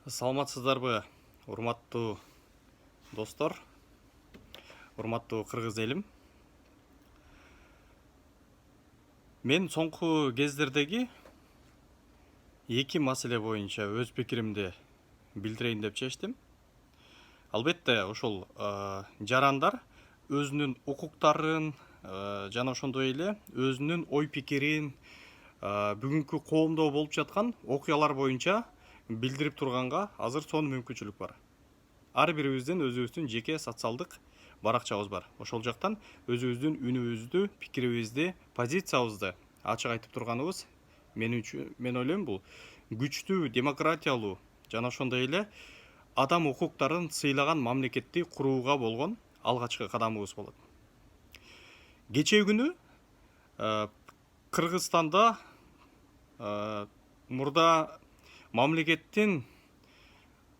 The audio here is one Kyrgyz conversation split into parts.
Саламатсыздарбы, урматтуу достор, урматтуу кыргыз элим. Мен соңку кездердеги эки маселе боюнча өз пикиримди билдирейин деп чечтим. Албетте ошол жарандар өзүнүн укуктарын жана ошондой эле өзүнүн ой пикирин бүгүнкү коомдо болуп жаткан окуялар боюнча билдирип турганга азыр сонун мүмкүнчүлүк бар. Ар бирибиздин өзүбүздүн жеке социалдык баракчабыз бар. Ошол жактан өзүбүздүн үнүбүздү, пикирибизди, позициябызды ачык айтып турганыбыз мен ойлойм бул күчтүү, демократиялуу жана ошондой эле адам укуктарын сыйлаган мамлекетти курууга болгон алгачкы кадамыбыз болот. Кечээ күнү Кыргызстанда мурда мамлекеттин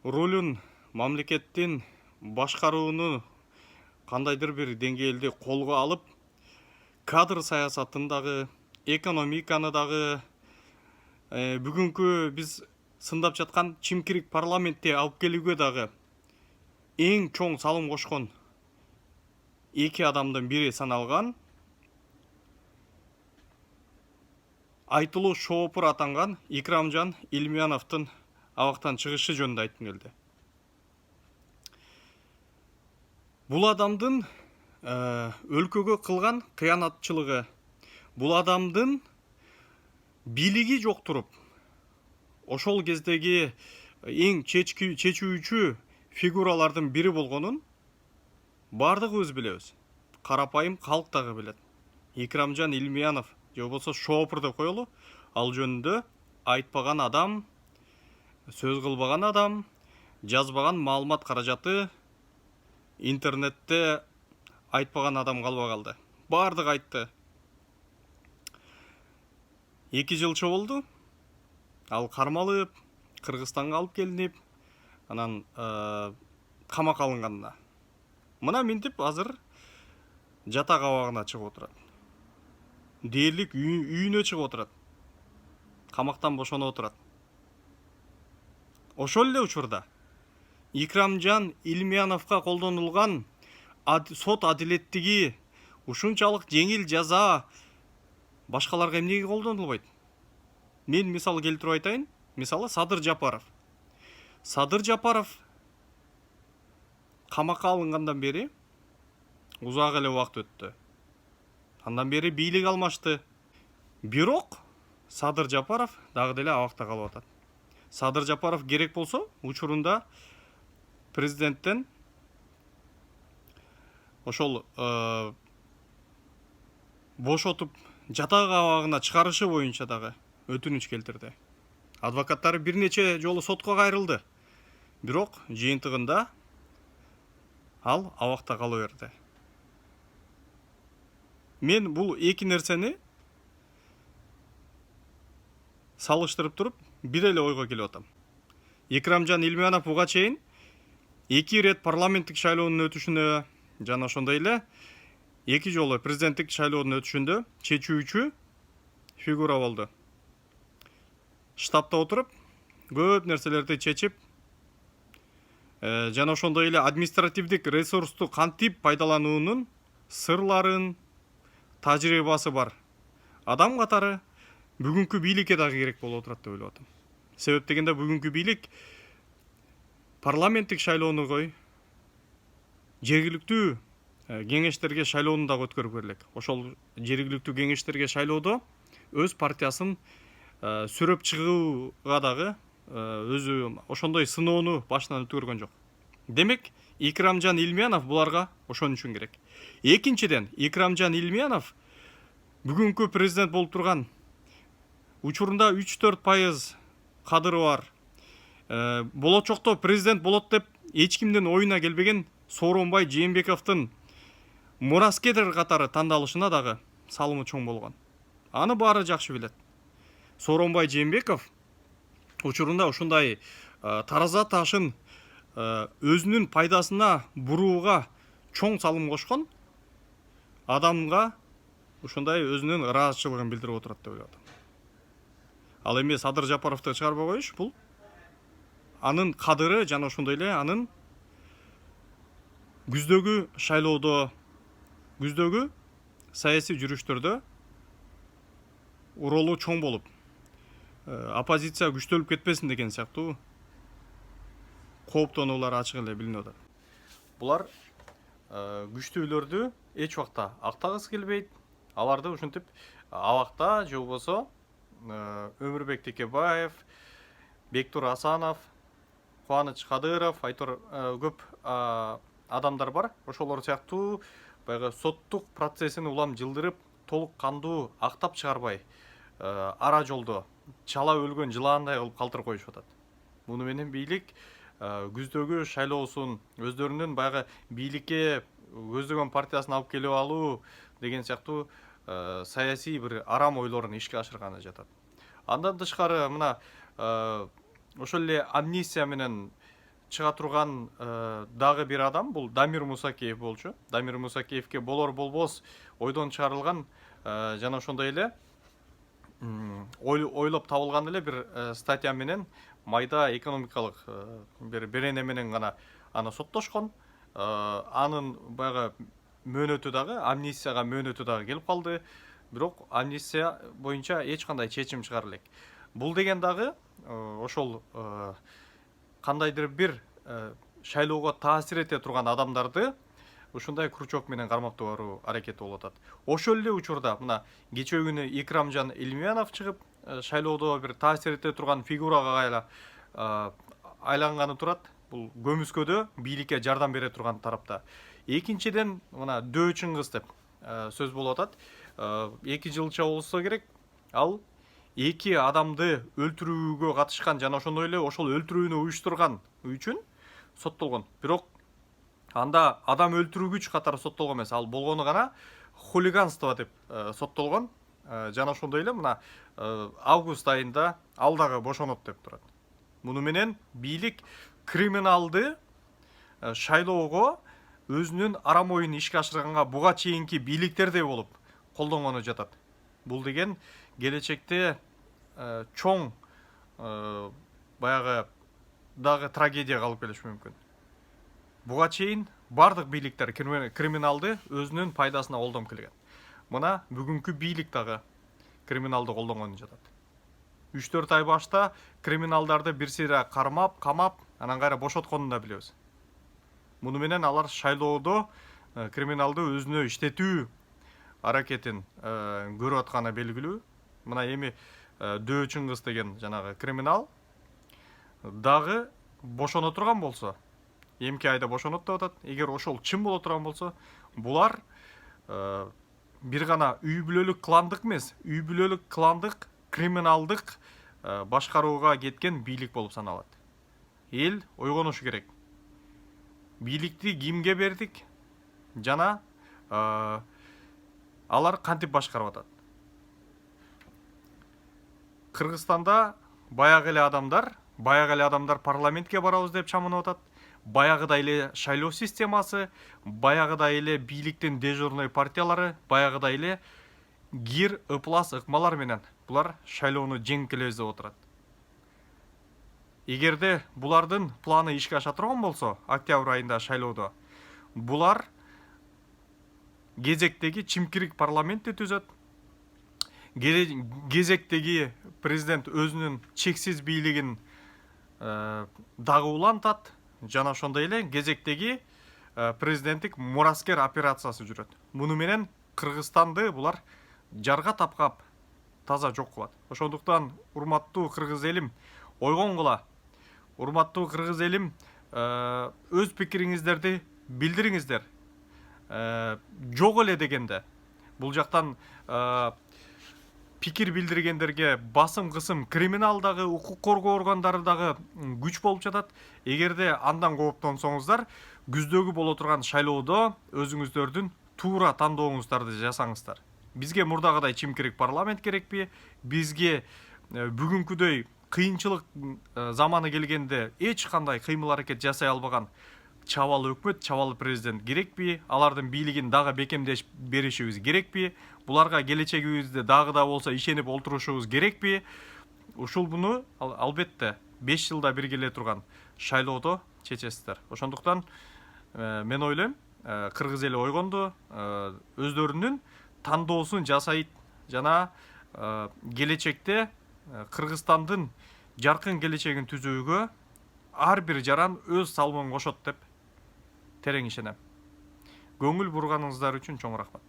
ролун, мамлекеттин башкарууну кандайдыр бир деңгээлде колго алып, кадр саясатын дагы, экономиканы дагы, бүгүнкү биз сындап жаткан чимкирик парламентте алып келүүгө дагы эң чоң салым кошкон эки адамдын бири саналган айтылуу шоопур атанган Икрамжан Илмияновдун абактан чыгышы жөнүндө айткым келди. Бул адамдын өлкөгө кылган кыянатчылыгы, бул адамдын бийлиги жок туруп, ошол кездеги эң чечүүчү фигуралардын бири болгонун бардыгыбыз билебиз. Карапайым калк дагы билет. Икрамжан Илмиянов же болбосо шоопур деп коелу, ал жөнүндө айтпаган адам, сөз кылбаган адам, жазбаган маалымат каражаты интернетте айтпаган адам калбай калды. Бардыгы айтты. 2 жылчы болду. Ал кармалып, Кыргызстанга алып келинип, анан камакка алынганына. Мына минтип азыр жатак абагына чыгып отурат. Дээрлик үйүнө чыгып отурат. Камактан бошоноп отурат. Ошол эле учурда Икрамжан Илмияновго колдонулган сот адилеттиги ушунчалык жеңил жаза башкаларга эмнеге колдонулбайт? Мен мисал келтирип айтайын. Мисалы Садыр Жапаров. Садыр Жапаров камакка алынгандан бери узак эле убакыт өттү. Андан бери бийлик алмашты. Бирок Садыр Жапаров дагы деле абакта калып атат. Садыр Жапаров керек болсо учурунда президенттен ошол бошотуп жатак абагына чыгарышы боюнча дагы өтүнүч келтирди. Адвокаттары бир нече жолу сотко кайрылды. Бирок жыйынтыгында ал абакта кала берди. Мен бул эки нерсени салыштырып туруп бир эле ойго келип атам. Икрамжан Илмиянов буга чейин 2 рет парламенттик шайлоонун өтүшүнө жана ошондой эле 2 жолу президенттик шайлоонун өтүшүндө чечүүчү фигура болду. Штабта отуруп, көп нерселерди чечип, жана ошондой эле административдик ресурсту кантип пайдалануунун сырларын, тажрыйбасы бар адам катары бүгүнкү бийликке дагы керек болуп отурат деп ойлоп атам. Себеп дегенде бүгүнкү бийлик парламенттик шайлоону кой, жергиликтүү кеңештерге шайлоону дагы өткөрүп берелек. Ошол жергиликтүү кеңештерге шайлоодо өз партиясын сүрөп чыгууга дагы өзү ошондой сыноону башынан өткөргөн жок. Демек, Икрамжан Илмиянов буларга ошон үчүн керек. Экинчиден, Икрамжан Илмиянов бүгүнкү президент болуп турган учурунда 3-4% кадыры бар. Болочокто президент болот деп эч кимдин оюна келбеген Сооронбай Жээнбековдун мураскер катары тандалышына дагы салымы чоң болгон. Аны баары жакшы билет. Сооронбай Жээнбеков учурунда ушундай тараза ташын өзүнүн пайдасына бурууга чоң салым кошкон адамга ушундай өзүнүн ыраазычылыгын билдирип отурат деп ойлоп атам. Ал эми Садыр Жапаровду чыгарбай коюш, бул анын кадыры жана ошондой эле анын күздөгү саясий жүрүштөрдө ролу чоң болуп, оппозиция күчтөлүп кетпесин деген сыяктуу кооптонуулар ачык эле билинип атат. Булар күчтүүлөрдү эч убакта актагысы келбейт. Аларды ушинтип абакта же болбосо Өмүрбек Текебаев, Бектур Асанов, Кубаныч Кадыров, айтор көп адамдар бар. Ошолор сыяктуу баягы соттук процессин улам жылдырып, толук кандуу актап чыгарбай, ара жолдо чала өлгөн жылаандай кылып калтырып коюшуп атат. Муну менен бийлик күздөгү шайлоосун өздөрүнүн баягы бийликке көздөгөн партиясын алып келип алуу деген сыяктуу саясий бир арам ойлорун ишке ашырганы жатат. Андан тышкары мына ошол эле амнистия менен чыга турган дагы бир адам бул Дамир Мусакеев болчу. Дамир Мусакеевке болор болбос ойдон чыгарылган жана ошондой эле ойлоп табылган эле бир статья менен майда экономикалык бир берене менен гана аны соттошкон. Анын баягы мөөнөтү дагы, амнистияга мөөнөтү дагы келип калды. Бирок амнистия боюнча эч кандай чечим чыгара элек. Бул деген дагы ошол кандайдыр бир шайлоого таасир эте турган адамдарды ушундай крючок менен кармап баруу аракети болуп атат. Ошол эле учурда мына кечээ күнү Икрамжан Илмиянов чыгып шайлоодо бир таасир эте турган фигурага айланганы турат. Бул көмүскөдө бийликке жардам бере турган тарапта. Экинчиден мына Дөө Чыңгыз деп сөз болуп атат. 2 жылча болсо керек. Ал 2 адамды өлтүрүүгө катышкан жана ошондой эле ошол өлтүрүүнү уюштурган үчүн соттолгон. Бирок анда адам өлтүргүч катары соттолгон эмес, ал болгону гана хулиганство деп соттолгон. Жана ошондой эле мына август айында ал дагы бошонот деп турат. Муну менен бийлик криминалды шайлоого өзүнүн арам оюн ишке ашырганга буга чейинки бийликтердей болуп колдонгону жатат. Бул деген келечекте чоң баягы дагы трагедияга алып келиши мүмкүн. Буга чейин бардык бийликтер криминалды өзүнүн пайдасына колдонуп келген. Мына бүгүнкү бийлик дагы криминалды колдонгону жатат. 3-4 ай башта криминалдарды бир сыйра кармап, камап, анан кайра бошотконун да билебиз. Муну менен алар шайлоодо криминалды өзүнө иштетүү аракетин көрүп атканы белгилүү. Мына эми Дөө Чыңгыз деген жанагы криминал дагы бошоно турган болсо, эмки айда бошонот деп атат. Эгер ошол чын боло турган болсо, булар бир гана үй бүлөлүк кландык эмес, үй бүлөлүк кландык криминалдык башкарууга кеткен бийлик болуп саналат. Эл ойгонушу керек. Бийликти кимге бердик жана алар кантип башкарып атат. Кыргызстанда баягы эле адамдар парламентке барабыз деп чамынып атат. Баягыдай эле шайлоо системасы, баягыдай эле бийликтин дежурный партиялары, баягыдай эле кир, ыплас, ыкмалар менен булар шайлоону жеңип келебиз деп отурат. Эгерде булардын планы ишке аша турган болсо, октябрь айында шайлоодо, булар кезектеги чимкирик парламентти түзөт. Кезектеги президент өзүнүн чексиз бийлигин дагы улантат. Жана ошондой эле кезектеги президенттик мураскер операциясы жүрөт. Муну менен Кыргызстанды булар жарга тапкап таза жок кылат. Ошондуктан урматтуу кыргыз элим, ойгонгула. Урматтуу кыргыз элим, өз пикириңиздерди билдириңиздер. Жок эле дегенде бул жактан пикир билдиргендерге басым кысым криминалдагы укук коргоо органдары дагы күч болуп жатат. Эгерде андан кооптонсоңуздар, күздөгү боло турган шайлоодо өзүңүздөрдүн туура тандооңуздарды жасаңыздар. Бизге мурдагыдай чимкирик парламент керекпи? Бизге бүгүнкүдөй кыйынчылык заманы келгенде эч кандай кыймыл аракет жасай албаган чабалы өкмөт, чабалы президент керекпи? Алардын бийлигин дагы бекемдеш беришибиз керекпи? Буларга келечегибизде дагы да болсо ишенип олтурушубуз керекпи? Ушул буну албетте 5 жылда бир келе турган шайлоодо чечесиздер. Ошондуктан мен ойлойм, кыргыз эли ойгонду, өздөрүнүн тандоосун жасайт жана келечекте Кыргызстандын жаркын келечегин түзүүгө ар бир жаран өз салымын кошот деп терең ишенем. Көңүл бурганыңыздар үчүн чоң рахмат.